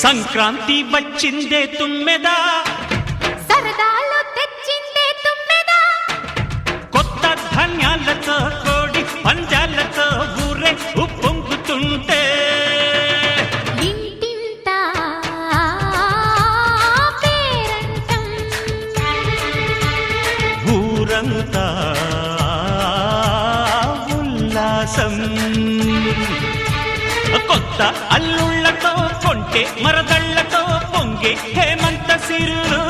సంక్రాంతి వచ్చిందే తుమ్మెదా, సరదాలు తెచ్చిందే తుమ్మెదా, కొత్త ధాన్యాలతో కోడి పంజాలతో ఊరే ఉప్పొంగుతుంటే ఇంటింటా పేరంటం, ఊరంతా ఉల్లాసం. కొత్త అల్లుళ్లతో కొంటే మరదళ్లతో పొంగే హేమంత సిరులు.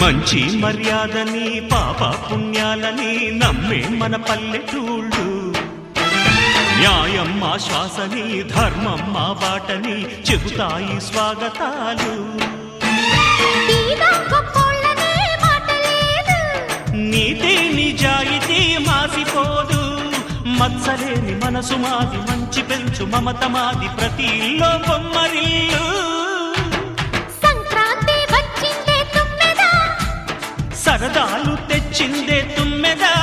మంచి మర్యాదని పాప పుణ్యాలని నమ్మే మన పల్లెటూళ్ళు, న్యాయం మా శ్వాసని ధర్మం మా బాటని చెబుతాయి స్వాగతాలు. నీతి నిజాయితీ మాసిపోదు, మత్సలేని మనసు మాది, మంచి పెంచు మమత మాది, ప్రతి ఇల్లో బొమ్మరిల్లు. సరదాలు తెచ్చిందే తుమ్మెదా,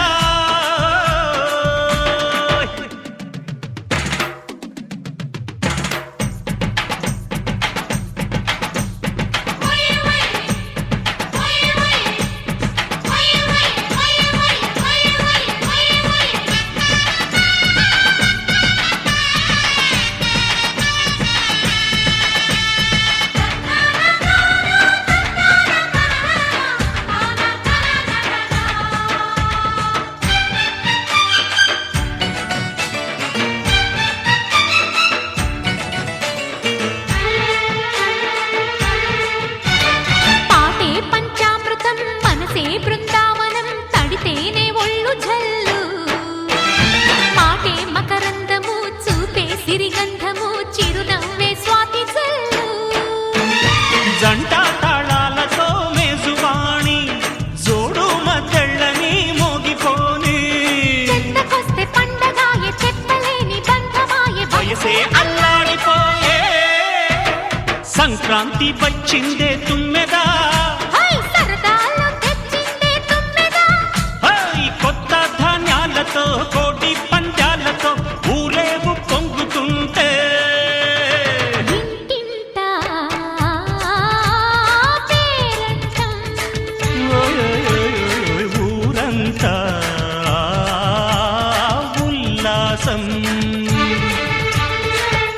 బృందావనం తడితేనే ఒళ్ళు జల్లు, మాటే మకరందము చూపే సిరిగంధము, చిరునవ్వే స్వాతి జల్లు. జంట తాళాలతో మేజువాణి జోడు మద్దళ్ళని మోగిపోని, చెంతకొస్తే పండగాయే చెప్పలేని బంధమాయే, వయసే అల్లాడిపోయే. సంక్రాంతి వచ్చిందే తుమ్మెదా, కోటి పంజాలతో ఊరేగు పొంగుతుంటే ఇంటింటా పేరంటం, ఊరంతా ఉల్లాసం.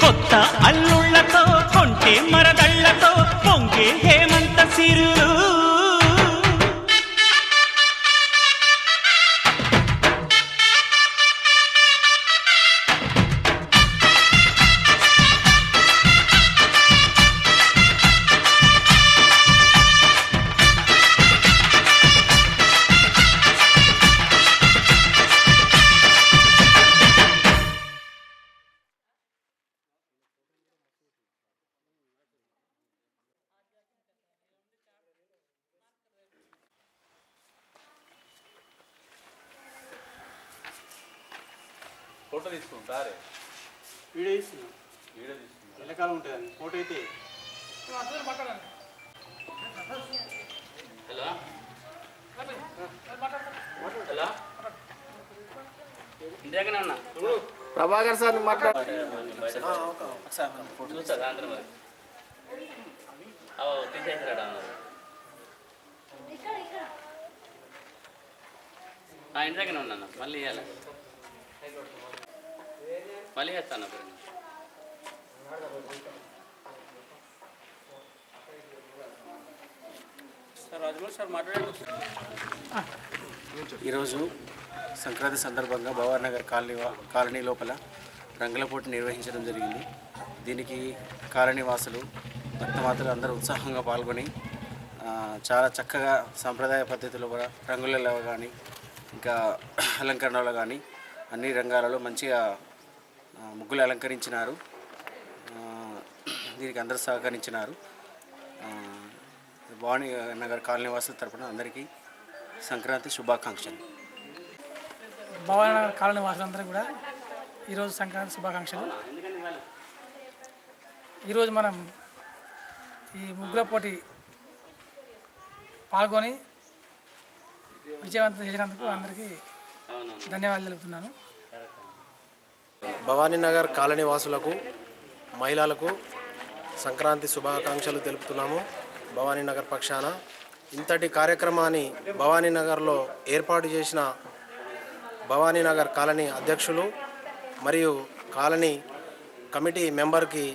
కొత్త అల్లుళ్లతో కొంటే మరదళ్లతో పొంగే హేమంత సిరులు. ఫోటో తీసుకుంటారే, వీడియో తీసుకున్నాం, ఎండాకాలం ఉంటుంది ఫోటో అయితే. హలో హలో, ఇందాకనే ఉన్నా ప్రభాకర్ సార్ మాట్లాడు. చూస్తా సాయంత్రం మరి తీసేసారా ఇందాకనే ఉన్నా, మళ్ళీ ఇవ్వాలి, మళ్ళీ చేస్తాను. ఈరోజు సంక్రాంతి సందర్భంగా భవానగర్ కాలనీ లోపల రంగుల పోటీ నిర్వహించడం జరిగింది. దీనికి కాలనీ వాసులు భక్తమాతలు అందరూ ఉత్సాహంగా పాల్గొని చాలా చక్కగా సాంప్రదాయ పద్ధతిలో కూడా రంగులలో కానీ ఇంకా అలంకరణలో కానీ అన్ని రంగాలలో మంచిగా ముగ్గులు అలంకరించినారు. దీనికి అందరూ సహకరించినారు. భవానీ నగర్ కాలనీ వాసుల తరపున అందరికీ సంక్రాంతి శుభాకాంక్షలు. భవానీ నగర్ కాలనీ వాసులందరూ కూడా ఈరోజు సంక్రాంతి శుభాకాంక్షలు. ఈరోజు మనం ఈ ముగ్గుల పోటీ పాల్గొని విజయవంతం చేసినందుకు అందరికీ ధన్యవాదాలు తెలుపుతున్నాను. భవానీ నగర్ కాలనీ వాసులకు మహిళలకు సంక్రాంతి శుభాకాంక్షలు తెలుపుతున్నాము. భవానీ నగర్ పక్షాన ఇంతటి కార్యక్రమాన్ని భవానీ నగర్లో ఏర్పాటు చేసిన భవానీ నగర్ కాలనీ అధ్యక్షులు మరియు కాలనీ కమిటీ మెంబర్కి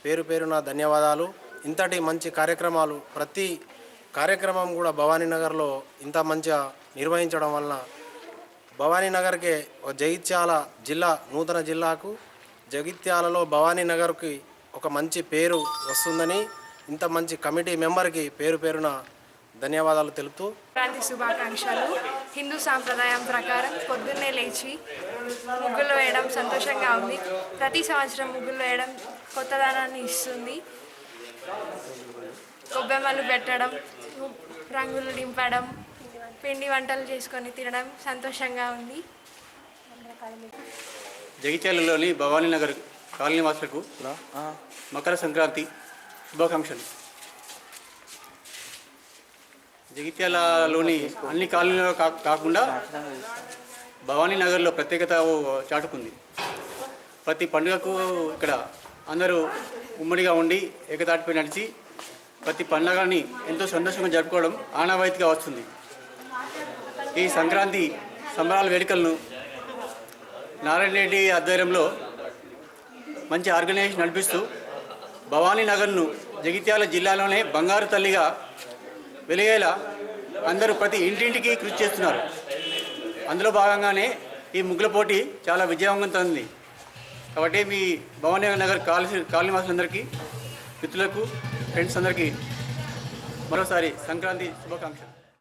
పేరు పేరున ధన్యవాదాలు. ఇంతటి మంచి కార్యక్రమాలు ప్రతి కార్యక్రమం కూడా భవానీ నగర్లో ఇంత మంచిగా నిర్వహించడం వలన భవానీ నగర్కే జగిత్యాల జిల్లా నూతన జిల్లాకు జగిత్యాలలో భవానీ నగర్కి ఒక మంచి పేరు వస్తుందని ఇంత మంచి కమిటీ మెంబర్కి పేరు పేరున ధన్యవాదాలు తెలుపుతూ సంక్రాంతి శుభాకాంక్షలు. హిందూ సాంప్రదాయం ప్రకారం పొద్దున్నే లేచి ముగ్గులు వేయడం సంతోషంగా ఉంది. ప్రతి సంవత్సరం ముగ్గులు వేయడం కొత్తదనాన్ని ఇస్తుంది. గొబ్బెమ్మలు పెట్టడం, రంగులు నింపడం, పిండి వంటలు చేసుకొని తినడం సంతోషంగా ఉంది. జగిత్యాలలోని భవానీ నగర్ కాలనీ వాసులకు మకర సంక్రాంతి శుభాకాంక్షలు. జగిత్యాలలోని అన్ని కాలనీలో కాకుండా భవానీ నగర్లో ప్రత్యేకత చాటుకుంది. ప్రతి పండుగకు ఇక్కడ అందరూ ఉమ్మడిగా ఉండి ఏకతాటిపై నడిచి ప్రతి పండుగని ఎంతో సంతోషంగా జరుపుకోవడం ఆనవాయితీగా వస్తుంది. ఈ సంక్రాంతి సంబరాల వేడుకలను నారాయణ రెడ్డి ఆధ్వర్యంలో మంచి ఆర్గనైజేషన్ నడిపిస్తూ భవానీ నగర్ను జగిత్యాల జిల్లాలోనే బంగారు తల్లిగా వెలిగేలా అందరూ ప్రతి ఇంటింటికి కృషి చేస్తున్నారు. అందులో భాగంగానే ఈ ముగ్గుల పోటీ చాలా విజయవంతమైంది. కాబట్టి మీ భవానీ నగర్ కాలనీ వాసులందరికీ, మిత్రులకు, ఫ్రెండ్స్ అందరికీ మరోసారి సంక్రాంతి శుభాకాంక్షలు.